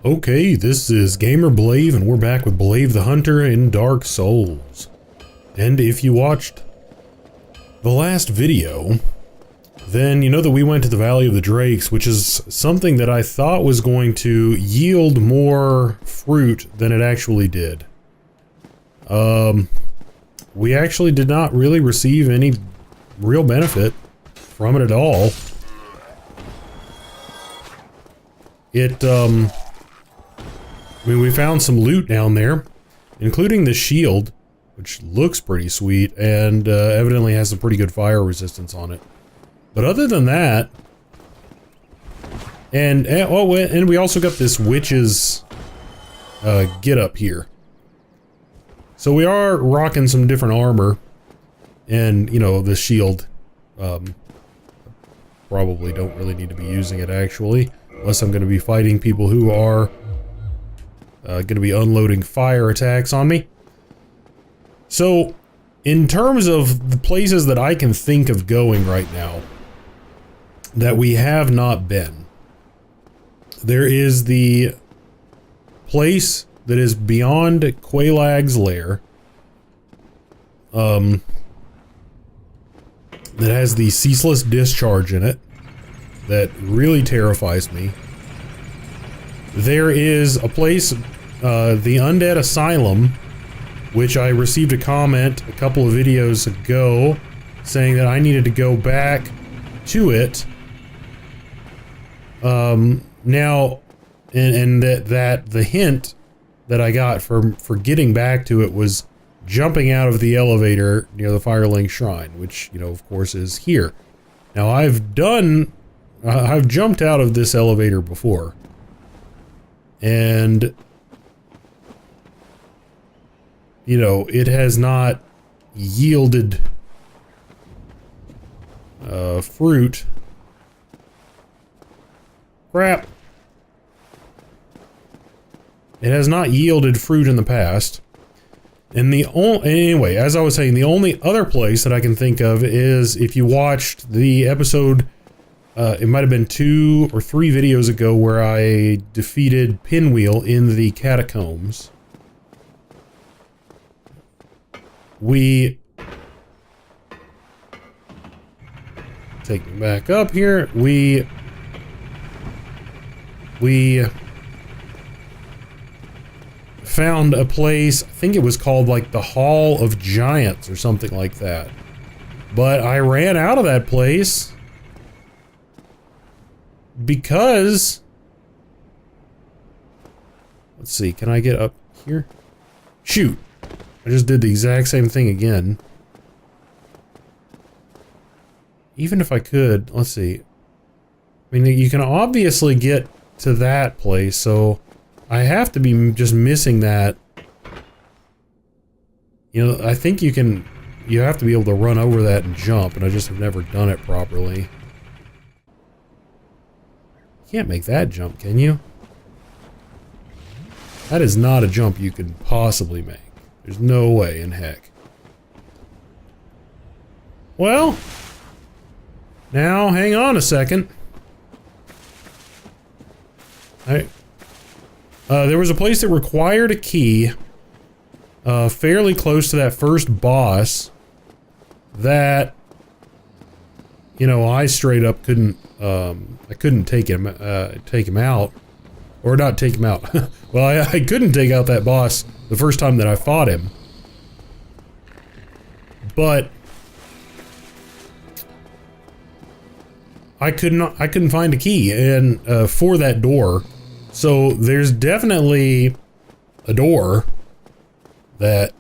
Okay, this is GamerBlave, and we're back with Blave the Hunter in Dark Souls. And if you watched the last video, then you know that we went to the Valley of the Drakes, which is something that I thought was going to yield more fruit than it actually did. We actually did not really receive any real benefit from it at all. I mean, we found some loot down there, including the shield, which looks pretty sweet, and evidently has some pretty good fire resistance on it. But other than that, and we also got this witch's get up here. So we are rocking some different armor, and you know, the shield. Probably don't really need to be using it actually, unless I'm going to be fighting people who are going to be unloading fire attacks on me. So, in terms of the places that I can think of going right now that we have not been, there is the place that is beyond Quaelag's lair, that has the ceaseless discharge in it that really terrifies me. There is a place, the Undead Asylum, which I received a comment a couple of videos ago saying that I needed to go back to it. Now, and that the hint that I got for getting back to it was jumping out of the elevator near the Firelink Shrine, which, you know, of course is here. Now, I've jumped out of this elevator before. And, you know, it has not yielded fruit. Crap. It has not yielded fruit in the past. And anyway, as I was saying, the only other place that I can think of is if you watched the episode, it might have been 2 or 3 videos ago where I defeated Pinwheel in the catacombs. We take me back up here. We found a place, I think it was called like the Hall of Giants or something like that. But I ran out of that place because, let's see, can I get up here? Shoot, I just did the exact same thing again. Even if I could, let's see. I mean, you can obviously get to that place, so I have to be just missing that. You know, I think you have to be able to run over that and jump, and I just have never done it properly. You can't make that jump, can you? That is not a jump you could possibly make. There's no way in heck. Well, now hang on a second. There was a place that required a key, fairly close to that first boss, that, you know, I straight up couldn't, I couldn't take him out, or not take him out. Well, I couldn't take out that boss the first time that I fought him, but I couldn't find a key and for that door. So there's definitely a door that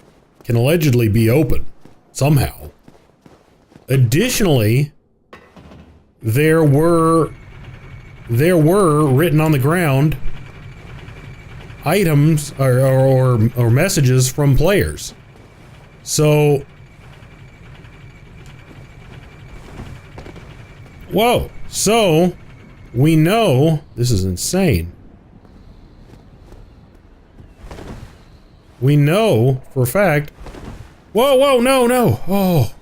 can allegedly be open somehow. Additionally, there were written on the ground items or messages from players. So, whoa, so we know this is insane. We know for a fact. Whoa, no. Oh.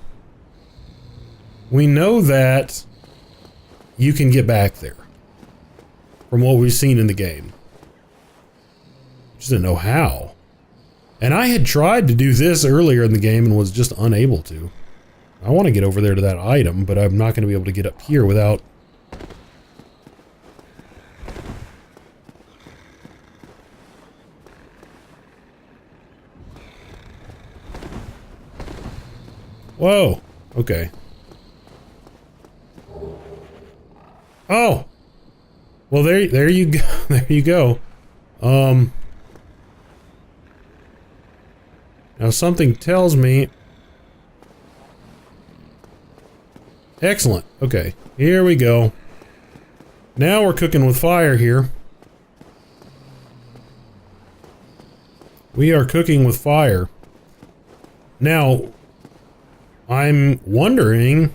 We know that you can get back there from what we've seen in the game. Just didn't know how. And I had tried to do this earlier in the game and was just unable to. I want to get over there to that item, but I'm not going to be able to get up here without... Whoa! Okay. Oh! Well, there you go. There you go. Now something tells me... Excellent. Okay. Here we go. Now we're cooking with fire here. We are cooking with fire. Now, I'm wondering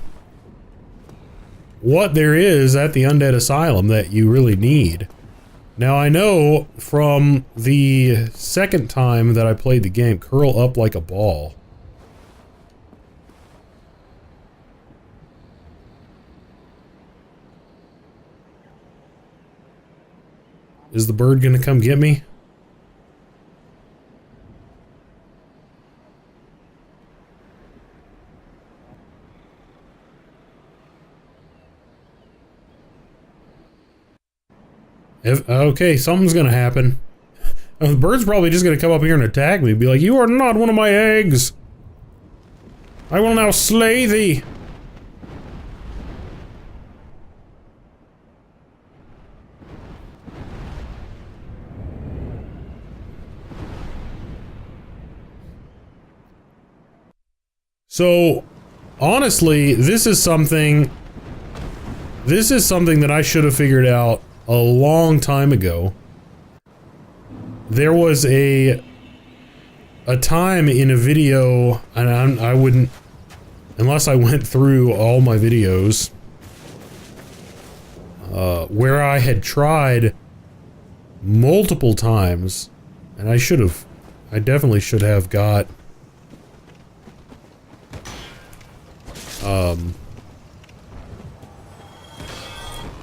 what there is at the Undead Asylum that you really need. Now, I know from the second time that I played the game, curl up like a ball. Is the bird gonna come get me? Okay, something's gonna happen. The bird's probably just gonna come up here and attack me, be like, "You are not one of my eggs! I will now slay thee!" So, honestly, this is something that I should have figured out a long time ago. There was a time in a video, and I wouldn't, unless I went through all my videos, where I had tried multiple times, and I definitely should have got,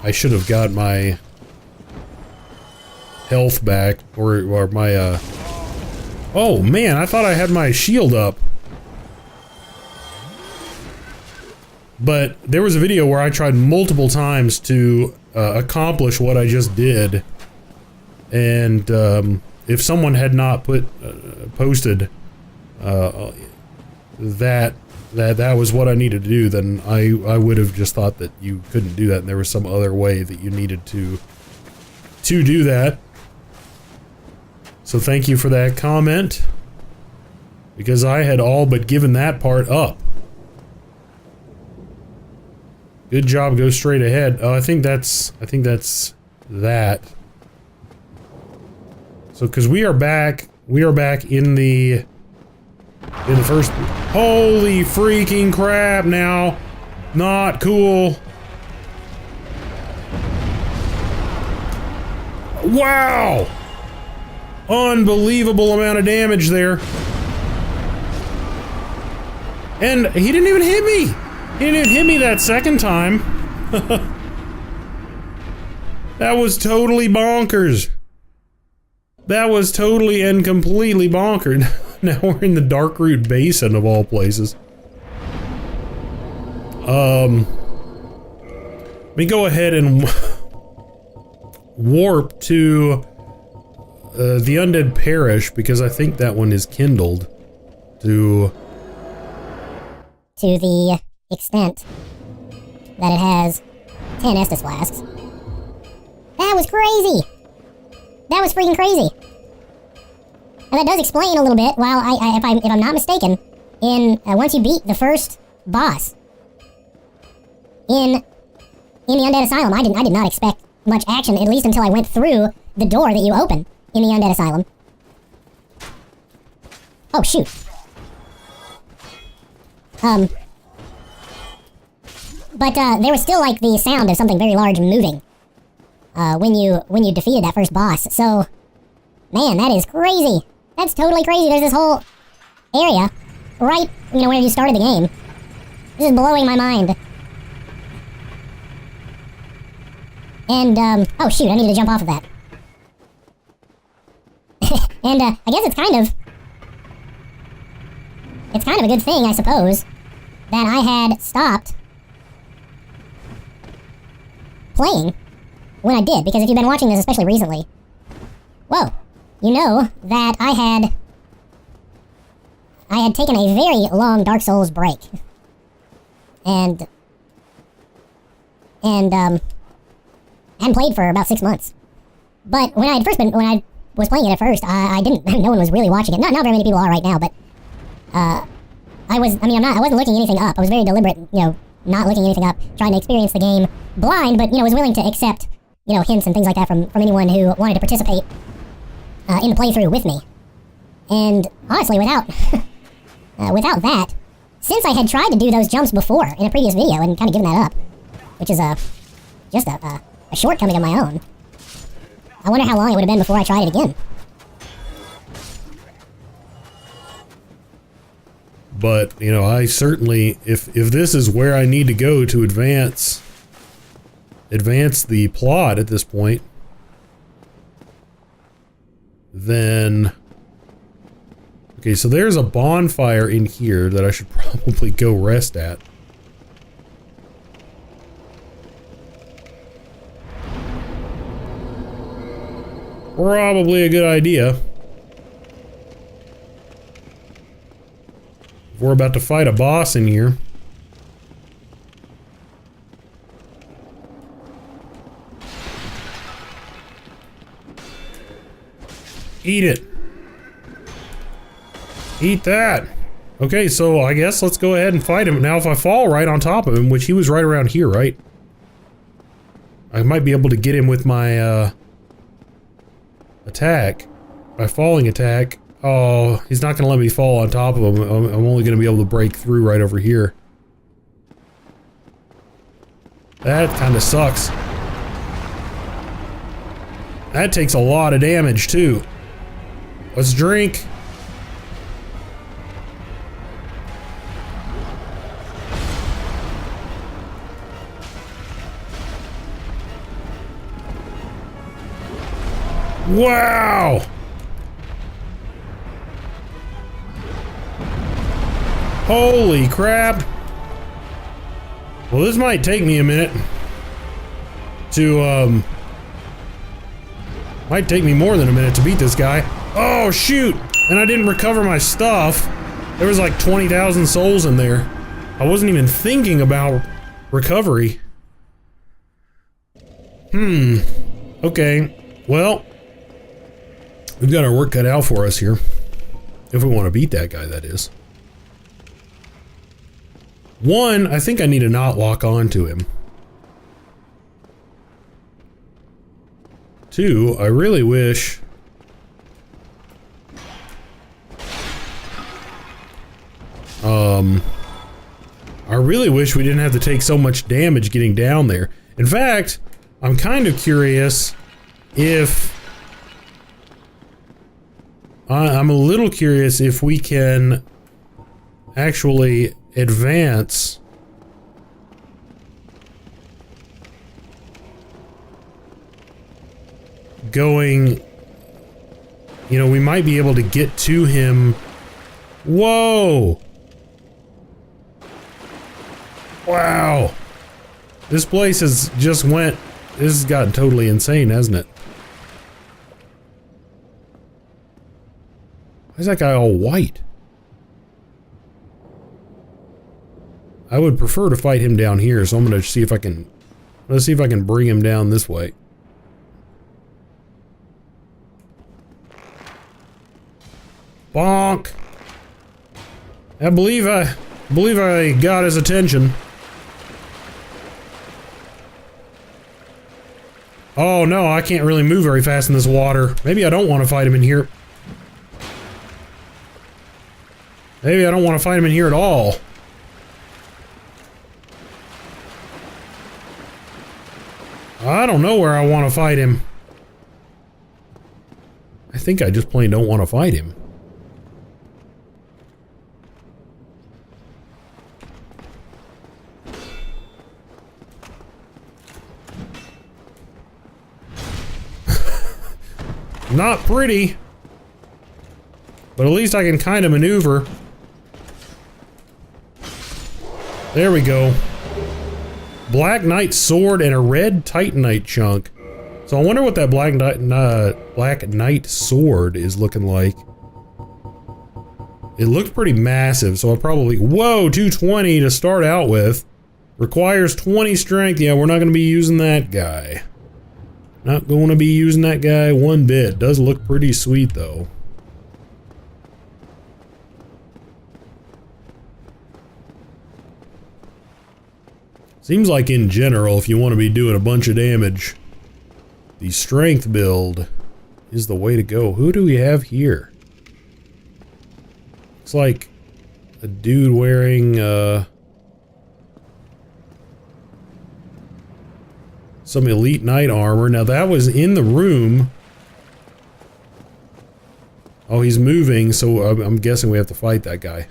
I should have got my health back, or my, oh man, I thought I had my shield up. But there was a video where I tried multiple times to accomplish what I just did, and if someone had not posted that was what I needed to do, then I would have just thought that you couldn't do that, and there was some other way that you needed to do that. So thank you for that comment, because I had all but given that part up. Good job, go straight ahead. Oh, I think that's that. So, because we are back in the first, holy freaking crap now. Not cool. Wow! Unbelievable amount of damage there. And he didn't even hit me! He didn't even hit me that second time. That was totally bonkers. That was totally and completely bonkers. Now we're in the Darkroot Basin of all places. Let me go ahead and warp to the Undead Parish, because I think that one is kindled to the extent that it has 10 Estus flasks. That was crazy! That was freaking crazy! And that does explain a little bit, while if I'm not mistaken, in once you beat the first boss in the Undead Asylum, I did not expect much action, at least until I went through the door that you open in the Undead Asylum. Oh shoot. But there was still like the sound of something very large moving when you defeated that first boss. So, man, that is crazy. That's totally crazy. There's this whole area right, where you started the game. This is blowing my mind. And oh shoot, I needed to jump off of that. And I guess it's kind of a good thing, I suppose, that I had stopped playing when I did, because if you've been watching this, especially recently, whoa, you know that I had taken a very long Dark Souls break. And hadn't played for about 6 months. But when I was playing it at first, I didn't, no one was really watching it. Not very many people are right now, but, I wasn't looking anything up. I was very deliberate, not looking anything up, trying to experience the game blind, but, was willing to accept, hints and things like that from anyone who wanted to participate, in the playthrough with me. And, honestly, without that, since I had tried to do those jumps before in a previous video and kind of given that up, which is, just a shortcoming of my own, I wonder how long it would have been before I tried it again. But, I certainly, if this is where I need to go to advance the plot at this point, then... Okay, so there's a bonfire in here that I should probably go rest at. Probably a good idea. We're about to fight a boss in here. Eat it. Eat that. Okay, so I guess let's go ahead and fight him. Now, if I fall right on top of him, which he was right around here, right? I might be able to get him with my, attack. By falling attack. Oh, he's not gonna let me fall on top of him. I'm only gonna be able to break through right over here. That kinda sucks. That takes a lot of damage, too. Let's drink. Wow! Holy crap! Well, this might take me a minute to, might take me more than a minute to beat this guy. Oh, shoot! And I didn't recover my stuff. There was like 20,000 souls in there. I wasn't even thinking about recovery. Okay. Well, we've got our work cut out for us here. If we want to beat that guy, that is. One, I think I need to not lock on to him. Two, I really wish... I really wish we didn't have to take so much damage getting down there. In fact, I'm kind of curious if... I'm a little curious if we can actually advance going, we might be able to get to him. Whoa! Wow! This place has just this has gotten totally insane, hasn't it? Why is that guy all white? I would prefer to fight him down here, so I'm gonna see if I can... Let's see if I can bring him down this way. Bonk! I believe I got his attention. Oh no, I can't really move very fast in this water. Maybe I don't want to fight him in here. Maybe I don't want to fight him in here at all. I don't know where I want to fight him. I think I just plain don't want to fight him. Not pretty. But at least I can kind of maneuver. There we go. Black Knight sword and a red Titanite chunk. So I wonder what that Black Knight sword is looking like. It looks pretty massive, so I'll probably... Whoa, 220 to start out with. Requires 20 strength. Yeah, we're not going to be using that guy. Not going to be using that guy one bit. Does look pretty sweet, though. Seems like in general, if you want to be doing a bunch of damage, the strength build is the way to go. Who do we have here? Looks like a dude wearing some elite knight armor. Now that was in the room. Oh, he's moving, so I'm guessing we have to fight that guy.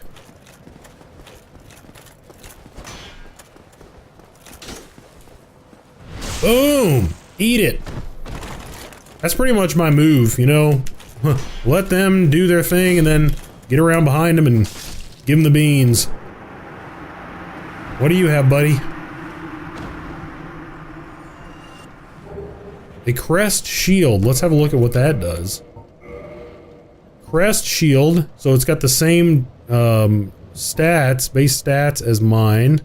Boom! Eat it! That's pretty much my move, you know? Let them do their thing and then get around behind them and give them the beans. What do you have, buddy? A crest shield. Let's have a look at what that does. Crest shield. So it's got the same stats, base stats as mine.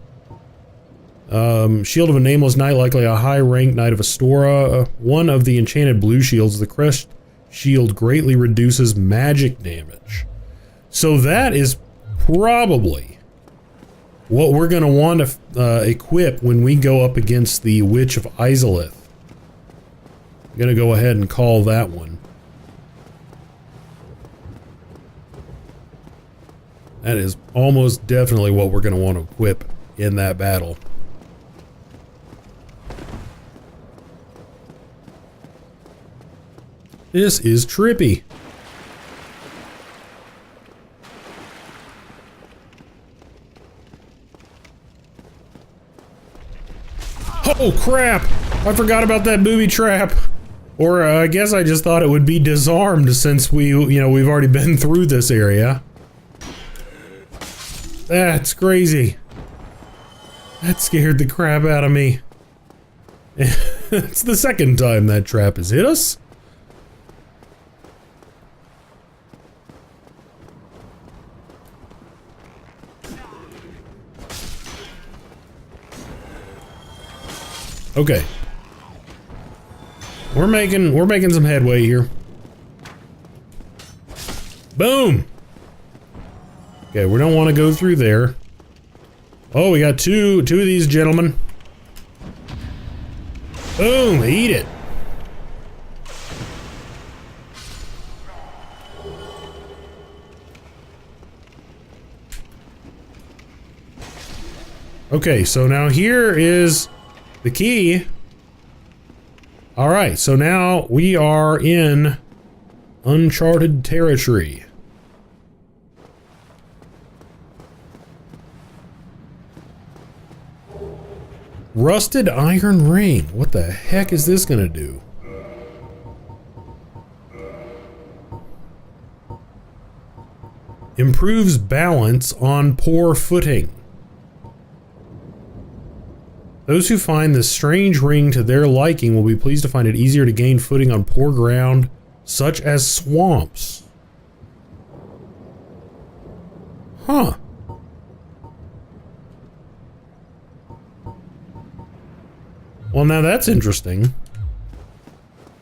Shield of a nameless knight, likely a high-ranked knight of Astora. One of the enchanted blue shields. The crest shield greatly reduces magic damage. So that is probably what we're going to want to equip when we go up against the Witch of Izalith. I'm going to go ahead and call that one. That is almost definitely what we're going to want to equip in that battle. This is trippy. Oh crap! I forgot about that booby trap. Or I guess I just thought it would be disarmed since we've already been through this area. That's crazy. That scared the crap out of me. It's the second time that trap has hit us. Okay. We're making some headway here. Boom! Okay, we don't want to go through there. Oh, we got two of these gentlemen. Boom! Eat it! Okay, so now here is the key. Alright, so now we are in uncharted territory. Rusted iron ring. What the heck is this gonna do? Improves balance on poor footing. Those who find this strange ring to their liking will be pleased to find it easier to gain footing on poor ground, such as swamps. Huh. Well, now that's interesting.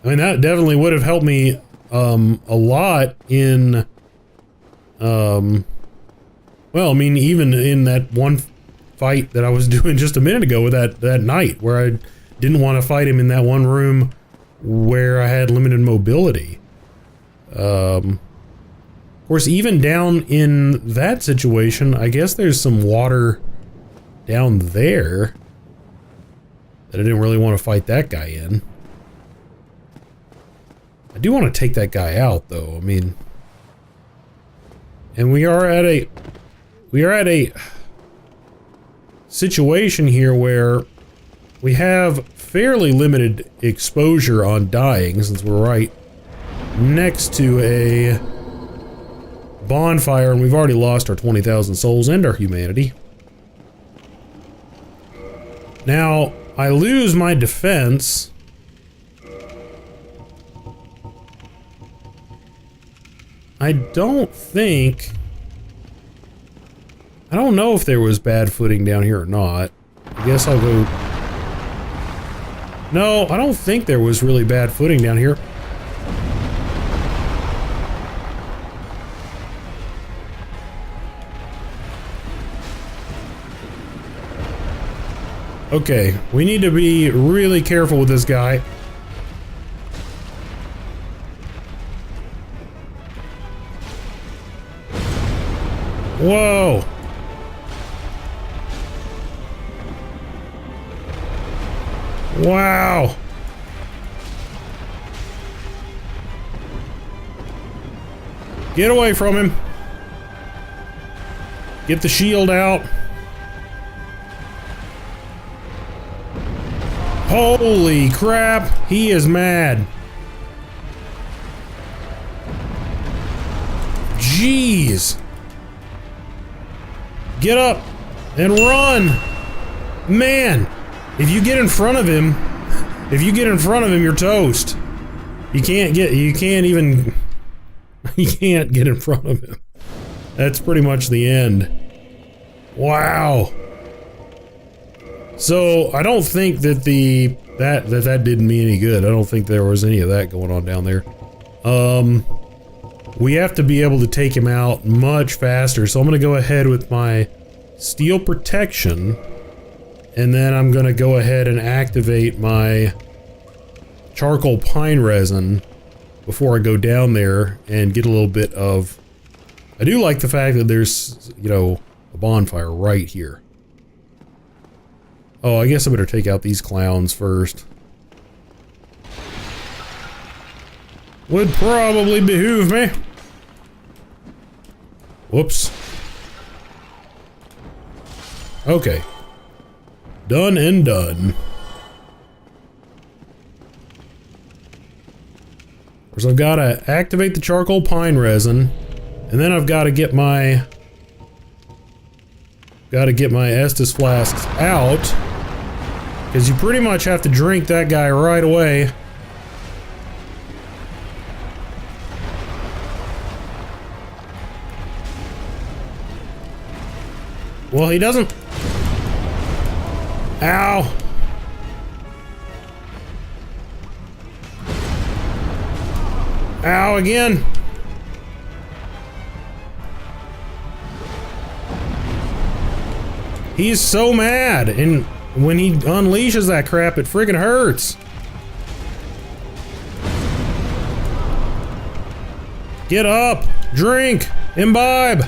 I mean, that definitely would have helped me a lot in, well, I mean, even in that one fight that I was doing just a minute ago with that knight, where I didn't want to fight him in that one room where I had limited mobility. Of course, even down in that situation, I guess there's some water down there that I didn't really want to fight that guy in. I do want to take that guy out, though. I mean, and we are at a situation here where we have fairly limited exposure on dying, since we're right next to a bonfire, and we've already lost our 20,000 souls and our humanity. Now, I lose my defense. I don't know if there was bad footing down here or not. I guess I'll go... No, I don't think there was really bad footing down here. Okay, we need to be really careful with this guy. Whoa! Wow! Get away from him! Get the shield out! Holy crap! He is mad! Jeez! Get up and run! Man! If you get in front of him, you're toast. You can't get in front of him. That's pretty much the end. Wow. So, I don't think that that did me any good. I don't think there was any of that going on down there. We have to be able to take him out much faster, so I'm gonna go ahead with my steel protection, and then I'm gonna go ahead and activate my charcoal pine resin before I go down there and get a little bit of... I do like the fact that there's, you know, a bonfire right here. Oh, I guess I better take out these clowns first. Would probably behoove me. Whoops. Okay. Done and done. So I've got to activate the charcoal pine resin, and then I've got to get my Estus flasks out, because you pretty much have to drink that guy right away. Well, he doesn't. Ow. Ow again. He's so mad, and when he unleashes that crap, it friggin' hurts. Get up, drink, imbibe.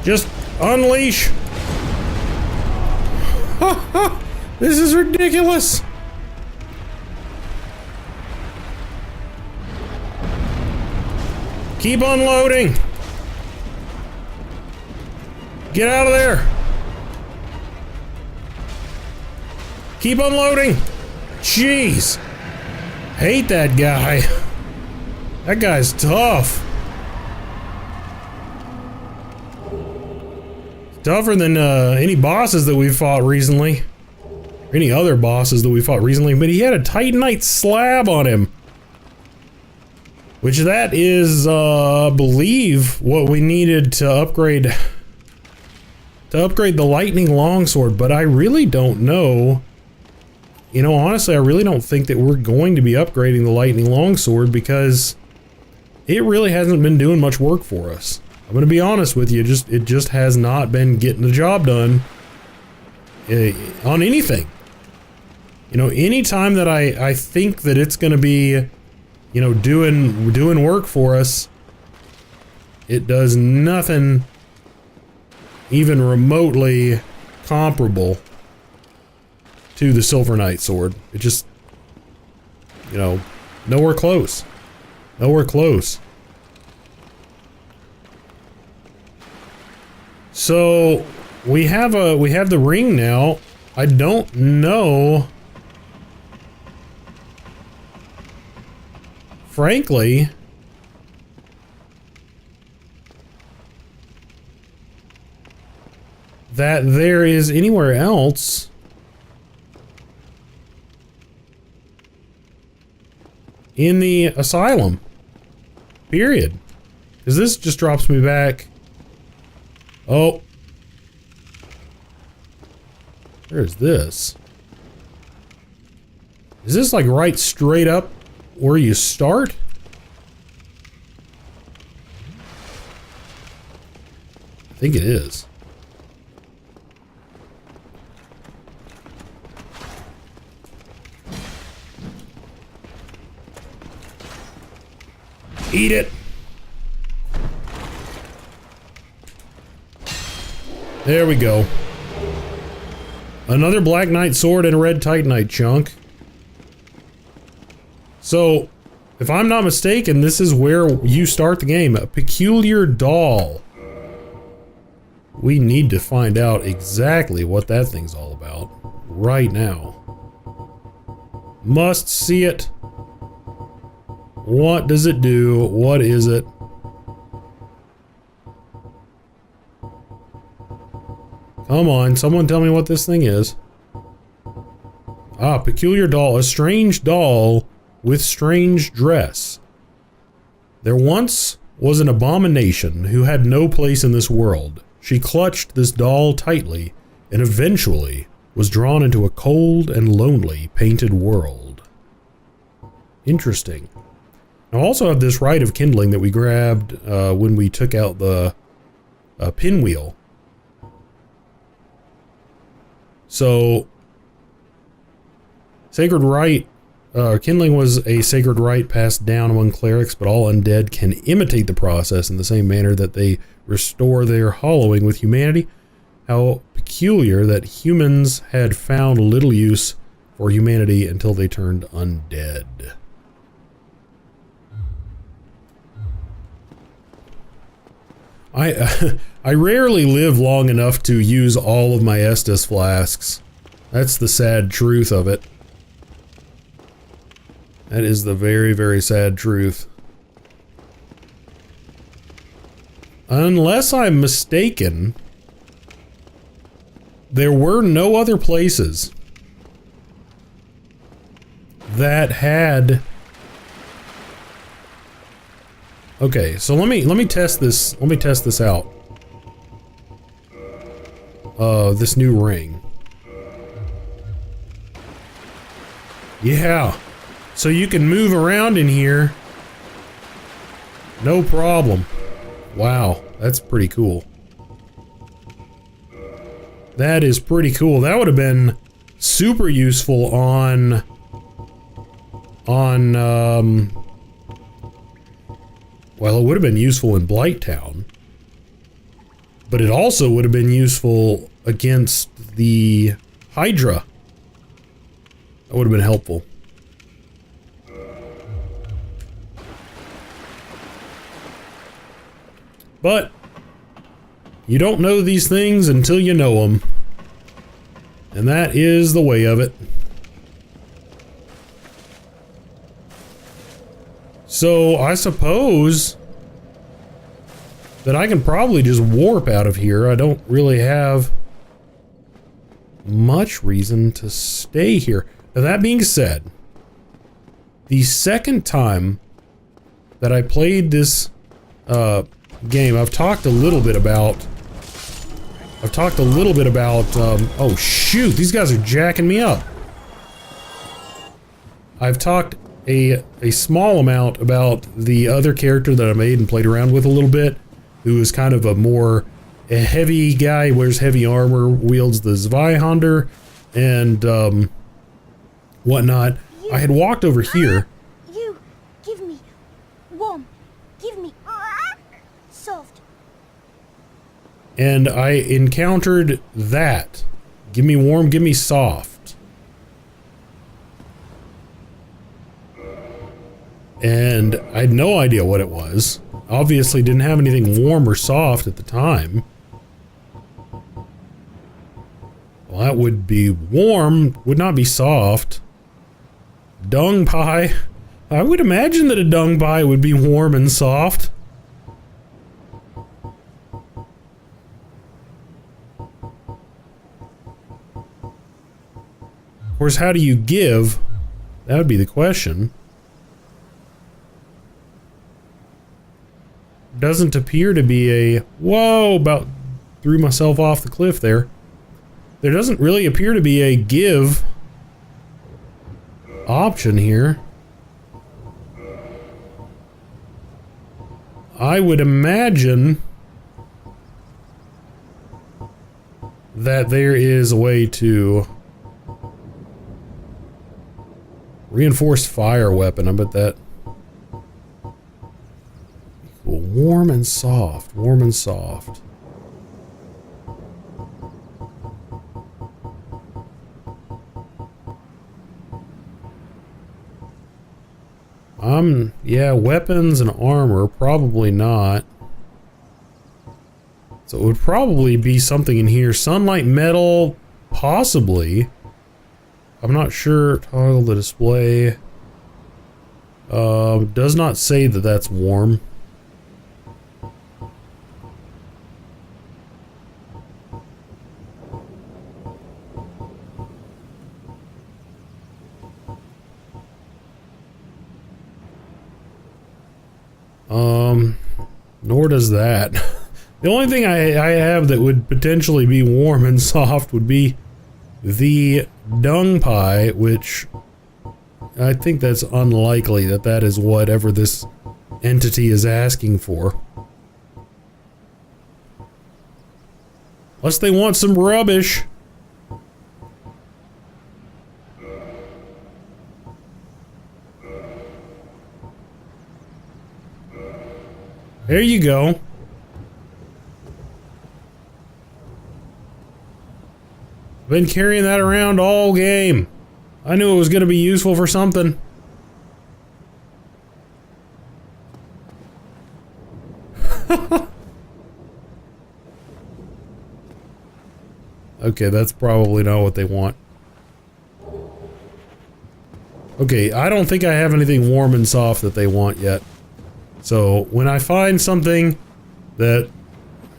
Just unleash. This is ridiculous. Keep unloading. Get out of there. Keep unloading. Jeez. Hate that guy. That guy's tough. Tougher than any bosses that we've fought recently. Or any other bosses that we fought recently. But he had a Titanite slab on him. Which that is, I believe, what we needed to upgrade the lightning longsword, but I really don't know. You know, honestly, I really don't think that we're going to be upgrading the lightning longsword because it really hasn't been doing much work for us. I'm gonna be honest with you, it just has not been getting the job done on anything. You know, anytime that I think that it's gonna be, you know, doing work for us, it does nothing even remotely comparable to the Silver Knight sword. It just, you know, nowhere close. Nowhere close. So we have the ring now. I don't know. frankly, that there is anywhere else in the asylum. Period. Because this just drops me back. Oh. Where's this? Is this like right straight up where you start? I think it is. Eat it. There we go. Another Black Knight sword and a red Titanite chunk. So, if I'm not mistaken, this is where you start the game. A peculiar doll. We need to find out exactly what that thing's all about right now. Must see it. What does it do? What is it? Come on, someone tell me what this thing is. Ah, peculiar doll. A strange doll with strange dress. There once was an abomination who had no place in this world. She clutched this doll tightly and eventually was drawn into a cold and lonely painted world. Interesting. I also have this rite of kindling that we grabbed when we took out the pinwheel. So, sacred rite, kindling was a sacred rite passed down among clerics, but all undead can imitate the process in the same manner that they restore their hollowing with humanity. How peculiar that humans had found little use for humanity until they turned undead. I rarely live long enough to use all of my Estus flasks. That's the sad truth of it. That is the very, very sad truth. Unless I'm mistaken, there were no other places that had... Okay, so let me test this. Let me test this out. This new ring. Yeah. So you can move around in here. No problem. Wow, that's pretty cool. That is pretty cool. That would have been super useful on well, it would have been useful in Blighttown, but it also would have been useful against the Hydra. That would have been helpful. But you don't know these things until you know them. And that is the way of it. So I suppose that I can probably just warp out of here. I don't really have much reason to stay here. Now that being said, the second time that I played this game, I've talked a little bit about oh shoot, these guys are jacking me up. I've talked a small amount about the other character that I made and played around with a little bit, who is kind of a heavy guy, wears heavy armor, wields the Zweihander, and whatnot. I had walked over here. You give me warm, give me soft. And I encountered that. Give me warm, give me soft. And I had no idea what it was. Obviously didn't have anything warm or soft at the time. Well, that would be warm, would not be soft. Dung pie. I would imagine that a dung pie would be warm and soft. Of course, how do you give? That would be the question. Doesn't appear to be a... Whoa, about threw myself off the cliff there. There doesn't really appear to be a give option here. I would imagine that there is a way to reinforced fire weapon. I bet that... Well, warm and soft. Warm and soft. Yeah, weapons and armor, probably not. So it would probably be something in here. Sunlight metal, possibly. I'm not sure. Toggle the display. Does not say that that's warm. Nor does that. The only thing I have that would potentially be warm and soft would be the dung pie, which I think that's unlikely that that is whatever this entity is asking for. Unless they want some rubbish. There you go. Been carrying that around all game. I knew it was going to be useful for something. Okay, that's probably not what they want. Okay, I don't think I have anything warm and soft that they want yet. So, when I find something that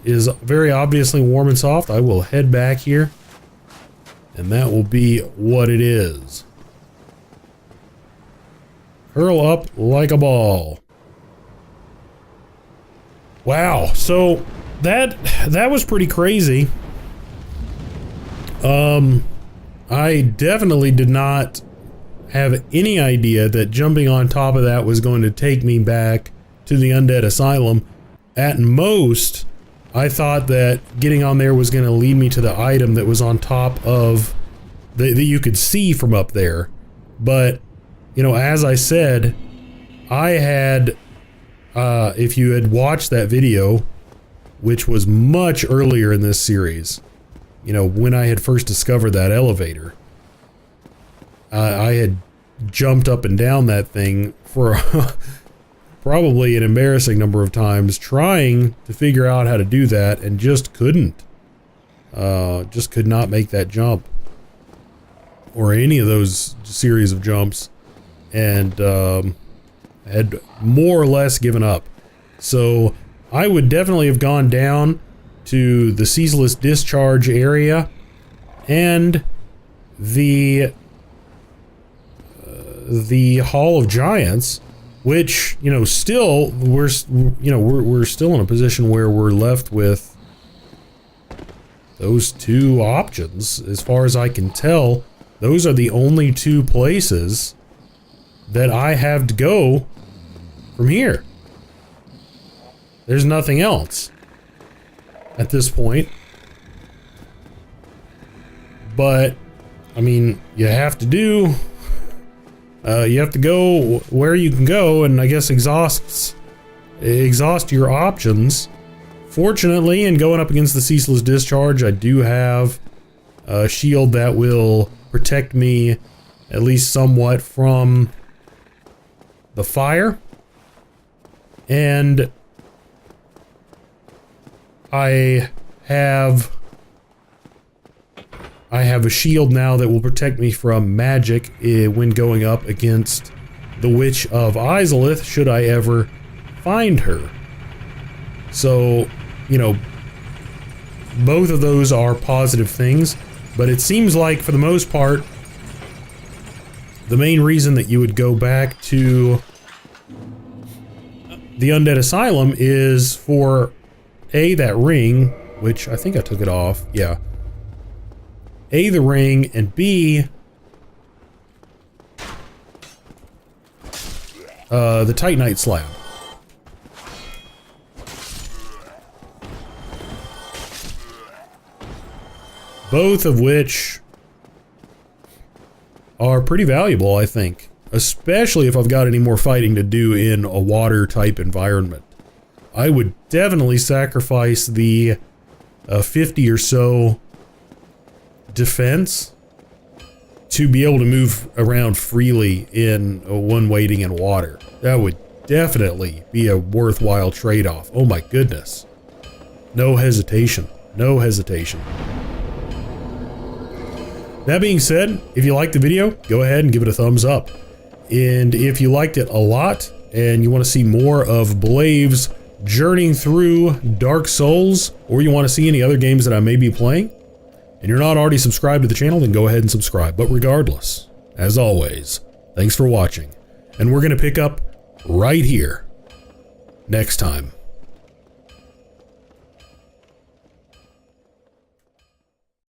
is very obviously warm and soft, I will head back here. And that will be what it is. Curl up like a ball. Wow, so that was pretty crazy. I definitely did not have any idea that jumping on top of that was going to take me back to the Undead Asylum. At most, I thought that getting on there was going to lead me to the item that was on top of that you could see from up there. But, you know, as I said, I had, if you had watched that video, which was much earlier in this series, you know, when I had first discovered that elevator, I had jumped up and down that thing for probably an embarrassing number of times trying to figure out how to do that and just couldn't. Just could not make that jump. Or any of those series of jumps. And had more or less given up. So I would definitely have gone down to the ceaseless discharge area and the Hall of Giants, which, you know, still we're still in a position where we're left with those two options. As far as I can tell, those are the only two places that I have to go from here. There's nothing else at this point. But I mean, you have to go where you can go, and I guess exhaust your options. Fortunately, in going up against the ceaseless discharge, I do have a shield that will protect me at least somewhat from the fire. And I have a shield now that will protect me from magic when going up against the Witch of Izalith should I ever find her. So, you know, both of those are positive things, but it seems like for the most part, the main reason that you would go back to the Undead Asylum is for A, that ring, which I think I took it off, yeah. A, the ring, and B, the Titanite slab. Both of which are pretty valuable, I think. Especially if I've got any more fighting to do in a water-type environment. I would definitely sacrifice the 50 or so defense to be able to move around freely in one wading in water. That would definitely be a worthwhile trade-off. Oh my goodness. No hesitation. No hesitation. That being said, if you liked the video, go ahead and give it a thumbs up. And if you liked it a lot and you want to see more of Blave's journeying through Dark Souls, or you want to see any other games that I may be playing, and you're not already subscribed to the channel, then go ahead and subscribe. But regardless, as always, thanks for watching. And we're going to pick up right here next time.